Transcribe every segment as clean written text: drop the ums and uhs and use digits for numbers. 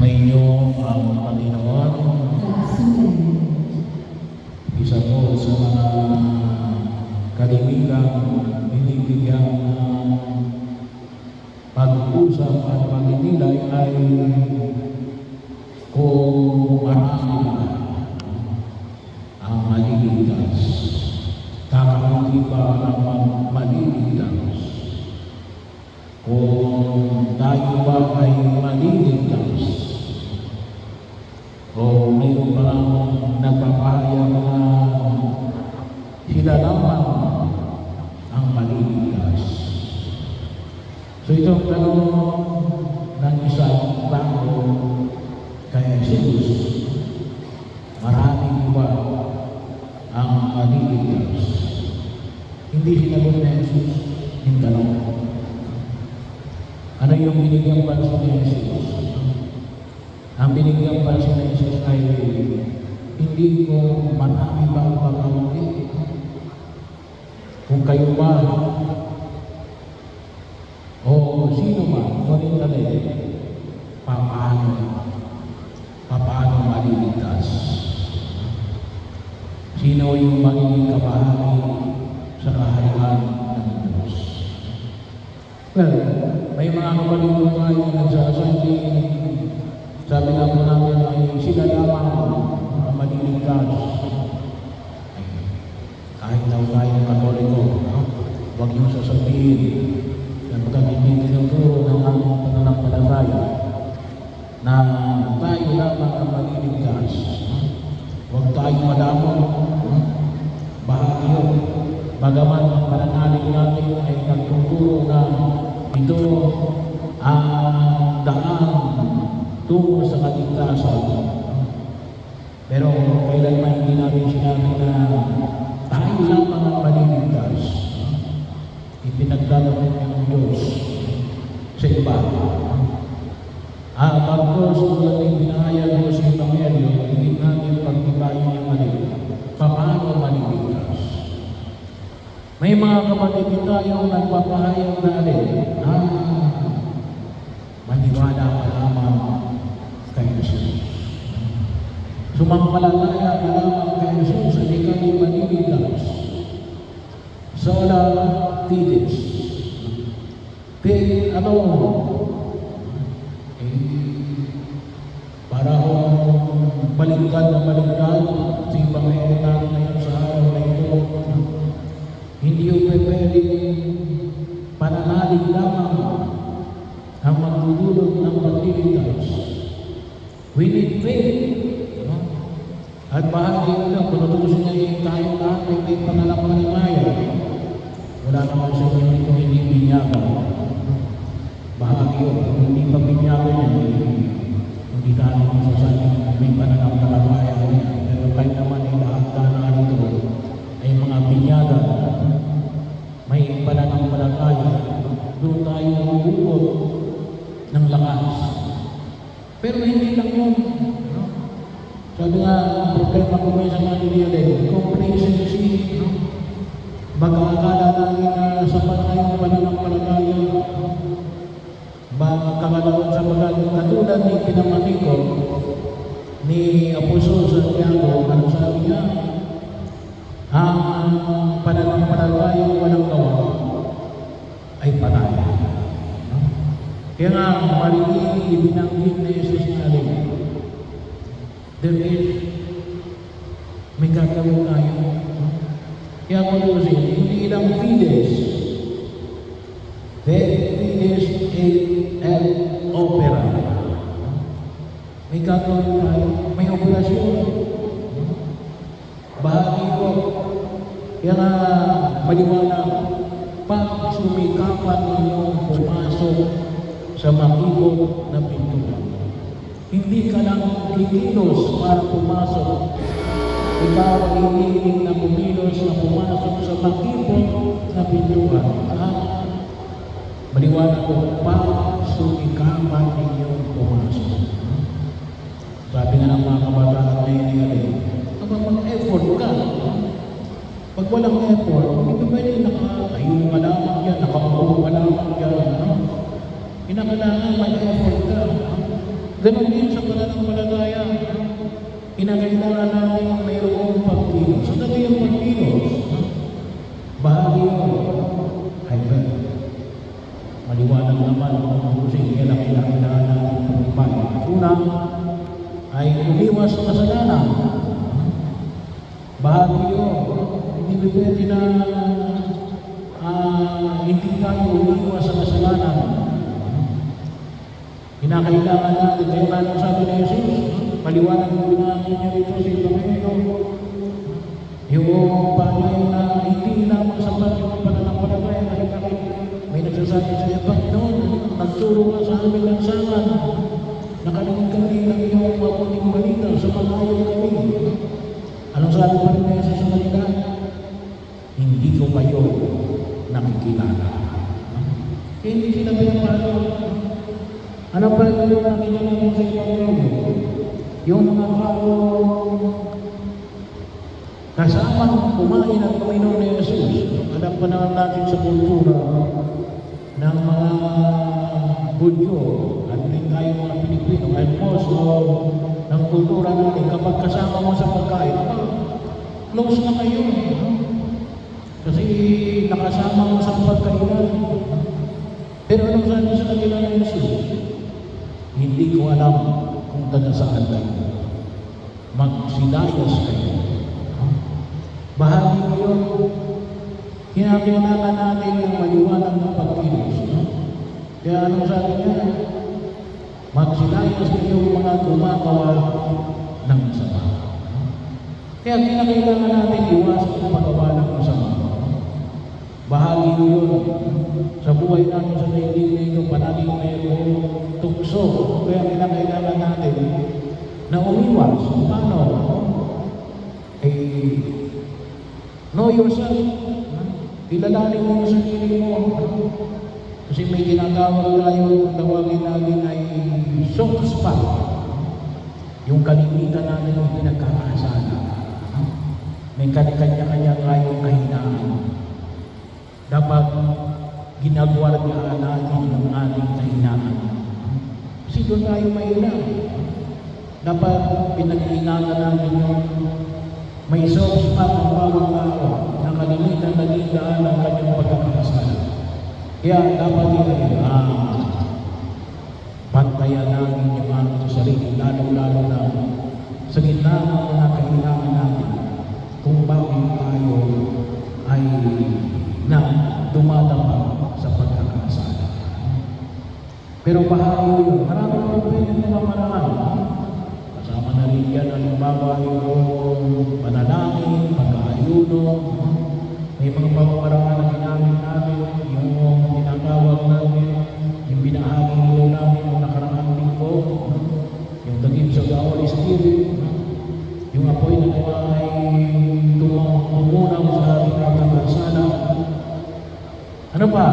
Sumainyo ang Panginoon. Isa po sa mga kalimigang binibigyan ng pag-usap at pag-inilay ay kung marami ba ang maliligtas. Kakaunti ba ang maliligtas? Kung tayo ba ay maliligtas? O mayroon ba nagpapahayag na sila lamang ang maliligtas? So itong tanong ng isang tao kay Jesus, marami ba ang maliligtas? Hindi sinagot na Jesus yung tanong. Ano yung binigyang pansin ni Jesus? Ang binigyang pansin ni Jesus ay hindi ko marami bang pagkaunti. Kung kayo ba o sino man, ngunit talaga, paano maliligtas? Sino yung magiging kabahagi sa kaharian ng Diyos? Well, may mga kapatid ko tayo nagsasabi, sabi nga po namin ay sila lamang ang maliligtas. Kahit daw tayo Katoliko, huwag niyong sasabihin na pagkat hindi tinuturo ng aming pananampalataya na tayo lamang ang maliligtas. Huwag tayo madamot. Bahagi yun. Bagaman ang pananalig natin ay nagtuturo na ito ang daan tungo sa kaligtasan. Pero kailanman hindi natin sinabi na tayo lamang ang maliligtas. Ipinagdalawin ng Diyos sa iba. Pagkos tulad ng binahayag mo sa Evangelyo, hindi natin pagkibayin yung maliligtas. Paano maliligtas? May mga kapatid tayong nagpapahayag natin na maniwala ka lamang kay Jesus. Sumampalataya ka lamang kay Jesus at ikaw ay maliligtas. Sola fides. Faith alone. Para kung baligtad na baligtad sa ibang natin ngayon sa araw na ito, hindi yung pwedeng pananalig lamang ang magdudulog ng pagliligtas. We need faith. At bahagi ko lang, kung natutusin niya yung tayo lahat ay may pananampalataya, wala naman sa inyo kung hindi binyagan. Bahagi yun, kung hindi pa binyagan niya, hindi tayo masasabi may pananampalataya niya. Pero kayo naman ay lahat na ito ay mga binyagan, may pananampalataya, doon tayo huhugot ng lakas. Pero hindi lang yun. Sabi nga, ang problema ko may sa kanila din, complacency. Baga akala namin na sapat na yung pananampalataya. Baga kakalawan sa pagkalit. Katulad ni pinamati ko, ni Apostol Santiago, ano sabi niya? Ang pananampalataya walang gawa ay patay. Kaya nga, maliging ibinanggit na Jesus na rin. There is, may gagawin tayo. Kaya kung tusin, hindi lang fides. Fides et opera. May gagawin tayo. May operasyon. Bahagi ko. Kaya nga, maliwanag, pag sumikapan ninyong pumasok sa makibok na pintuan. Hindi ka lang kikilos para pumasok. Ikaw ay hinihiling na kumilos na pumasok sa makibok na pintuan. Maliwanag ko, pag sumikapan ninyong pumasok. Sabi nga ng mga kabataan ngayon, kapag mag-effort ka, pag walang effort, hindi pwede nakatayo ka lamang yan, nakaupo ka lamang yan. Kinakailangan may effort ka. Ganon din sa pananampalataya. Kinakailangan natin mayroong pagkilos. Sa so, yung pagkilos, bahagi yun. Ay ba? Maliwanag naman kasi kailangan natin pagpapay. Una, ay umiwas sa kasalanan. Bahagi yun. Hindi pwede na hindi tayo umiwas sa kasalanan. Kinakailangan natin, kaya nga nang sabi ni Jesus, paliwanag mo binahagi niya rito sa Ebanghelyo, yung bagay na hindi lamang sapat yung pananampalataya na bakit may nagsasabi sa iyo, Panginoon, nagturo ka sa aming lansangan, nakalimutan kami ng iyong mabuting balita, sumalayo kami. Anong sabi pa rin na Jesus sa kanila? Hindi ko kayo nakikilala. Kaya hindi sila pinapalo. Ano pa rin yung nakikita natin sa Ebanghelyo? Yung mga tao kasama kumain ang Panginoon ni Jesus. Alam pa naman natin sa kultura ng mga Budyo at rin tayo mga Pilipino. At also, ng kultura natin, kapag kasama mo sa pagkain, close na kayo. Kasi nakasama mo sa pagkainan. Pero anong sabi sa kanila ng Jesus? Hindi ko alam kung taga saan kayo. Magsilayas kayo. Bahagi ko yun. Kinakailangan natin yung maliwanag ng pagkilos. Kaya anong sabi niya? Magsilayas kayo mga gumagawa ng masama. Kaya kinakailangan natin iwasan ang paggawa ng masama. Bahagi ko yun. Sa buhay natin sa daigdig na ito, palaging mayroong tukso. Kaya kinakailangan natin na umiwas. Paano? Know yourself. Kilalanin mo yung sarili mo. Kasi may ginagawag tayo, tawagin natin ay soft spot. Yung kalimitan natin yung pinagkakasala. May kanya-kanya tayong kahinaan. Dapat ginagwardyaan natin yung ating kahinaan. Kasi doon tayo mahina. Dapat pinag-iingatan natin yung may soft spot ng bawang tao na kalimitan naging daan ng kanyang pagkakasala. Kaya dapat yun pantayan natin yung ating sarili, lalo-lalo na sa gitna ng mga kahinaan natin kung bakit tayo ay na dumadapa sa pagkakasala. Pero bahagi yun, maraming mga pwede mga maraan. Kasama na rin yan, halimbawa yung panalangin, pagkaayuno, may mga pamamaraan na ginamit namin, yung tinatawag namin, yung binahagi nilo namin yung nakaraang linggo, yung the gifts of the Holy Spirit, yung apoy na naman ay tumunaw sa ating pagkakasala. Ano pa?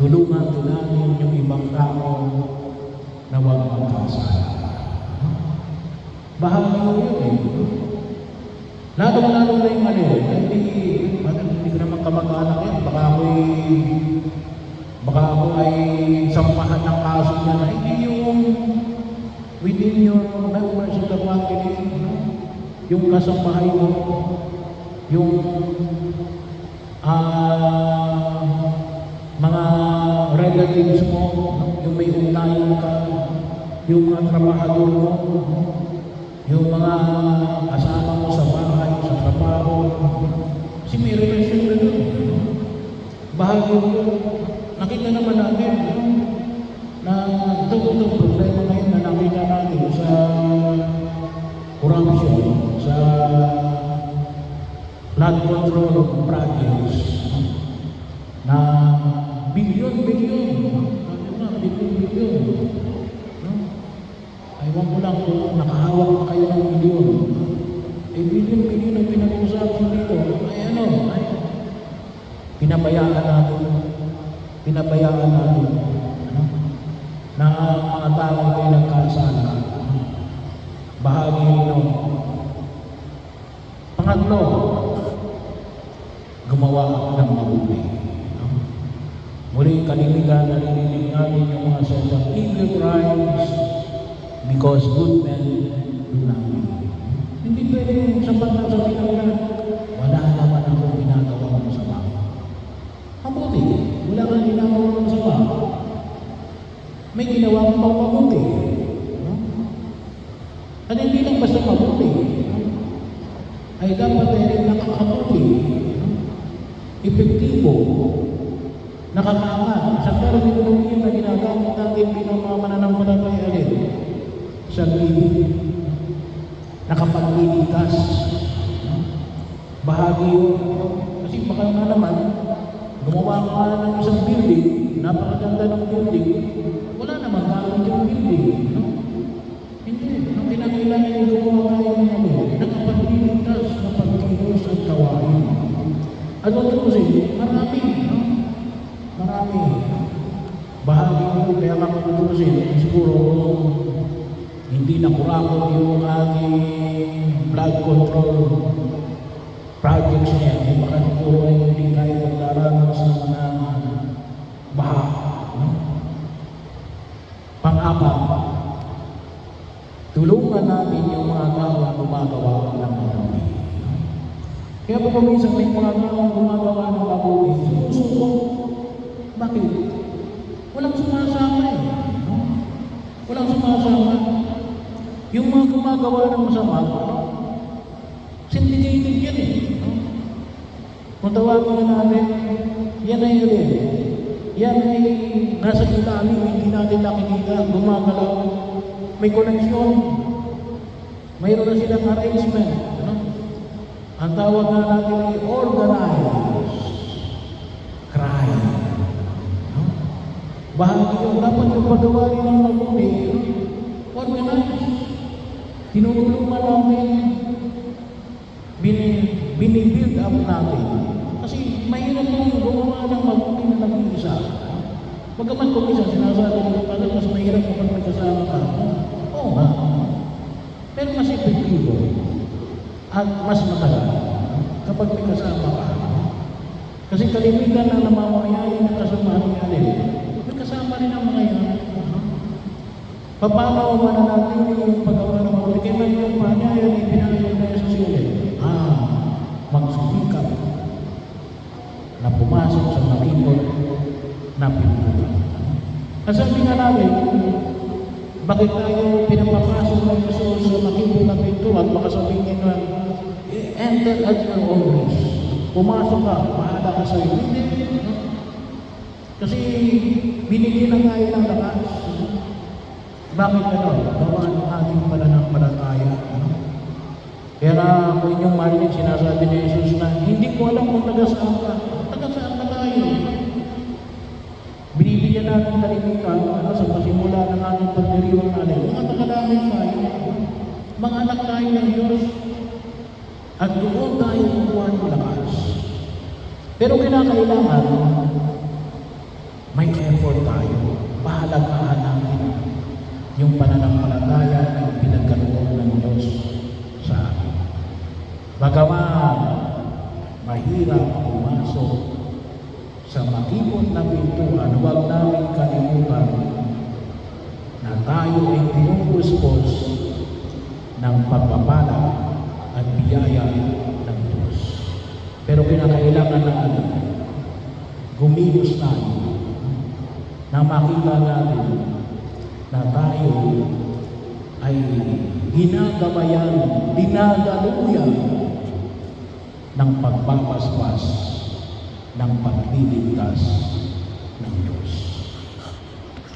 Tulungan namin yung ibang tao na huwag magkasala. Bahagi mo yun eh. Lalo-lalo na yung hindi ko naman kamag-anak yan. Baka ako ay sampahan ng kaso niya na hindi yung within your members of the family, yung kasambahay mo, yung mga relatives mo, yung may ugnayan ka, yung mga trabahador mo, yung mga kasama mo sa bahay, sa trabaho. Kasi may relasyon na doon. Bahagi yun. Nakita naman natin na itong problema ngayon na nakita natin sa corruption, sa flood control projects na bilyon-bilyon. Bilyon-bilyon. Ewan ko lang kung nakahawak na kayo ng milyon. Bilyon-bilyon ang pinag-usapan dito. Pinabayaan natin. Na mga tao ay nagkasala. Bahagi nito. Pangatlo, gumawa ng mabuti. Muli siyempre, kalimitan, narinig natin yung mga salitang evil crimes because good men do nothing. Hindi pwede yung sapat na sabihin na wala naman akong ginagawa masama. Mabuti, wala kang ginagawa masama. May ginawa kang mabuti. No? At hindi lang basta mabuti, ay dapat rin nakakabuti, epektibo, nakakaangat sa terminolohiya na ginagamit natin bilang mga mananampalataya rin sa libig, nakapagliligtas. Bahagi yun. Kasi baka nga naman, gumawa ka ng isang building, napakaganda ng building, wala naman gamit yung building. No? Hindi. Ang kinakailangan yung gumawa tayo ng ano, nakapagliligtas, napagkilos at kawain. At tutusin, marami. No? Marami. Bahagi ko, kaya makutusin, siguro hindi nakurakot yung ating blood control projects niya. Ay baka siguro ay hindi tayo magdaranas ng mga baha. No? Pang-apat, tulungan natin yung mga tao na gumagawa ng mabuti. Kaya po minsan may mga tao gumagawa ng mabuti, sumusubok. Bakit? Walang sumasama eh. No? Walang sumasama. Yung mga gumagawa ng masama, syndicated yan eh. No? Kung tawagin na natin, yan ay yun. Yan ay nasa ilalim, hindi natin nakikita, gumagalaw. May koneksyon. Mayroon na silang arrangement. No? Ang tawag na natin ay organized crime. No? Bahagi yung dapat yung pagawa rin ng mabuti, organized. Tinutulungan natin, binibuild up natin. Kasi mahirap yung gumawa ng mabuti na nag-iisa. Pagkaman kung isa, sinasabi nila pala, mas mahirap kapag may kasama ka. Oo nga. Pero mas epektibo at mas matagal kapag may kasama ka. Kasi kalimitan na namamayayin ng kasamaan natin, may kasama rin ang mga yan. Paano mananatili yung paggawa ng mabuti? Kaya man yung panyayan ay pinayag na sa sila. Magsumikap na pumasok sa makipot na pinagkuhan. At sabi nga namin, bakit tayo pinapapasok ng Jesus sa makipot na pintuan? Baka sabihin nga, enter at your own risk. Pumasok ka, bahala ka sa iyo. Hindi. Kasi binigyan na nga yun ang lakas. Bakit ano? Bawaan ang ating pananampalataya. Ano? Kaya na kung inyong marinig, sinasabi ni Jesus na, hindi ko alam kung taga-saan ka. Taga-saan ka tayo? Binibigyan natin kalimitan sa pasimula ng ating pagdiriwang natin. Mga taga-lamig tayo. Mga anak tayo ng Diyos. At doon tayo kukuha ng lakas. Pero kinakailangan, may effort tayo. Pahalagahan natin yung pananampalataya na pinagkaloob ng Diyos sa atin. Bagaman mahirap pumasok sa makipot na pintuan, huwag namin kalimutan na tayo ay pinupuspos ng pagpapala at biyaya ng Diyos. Pero kinakailangan na gumilos tayo na makita natin na tayo ay ginagabayan, dinadaluyan ng pagpapaspas ng pagliligtas ng Diyos.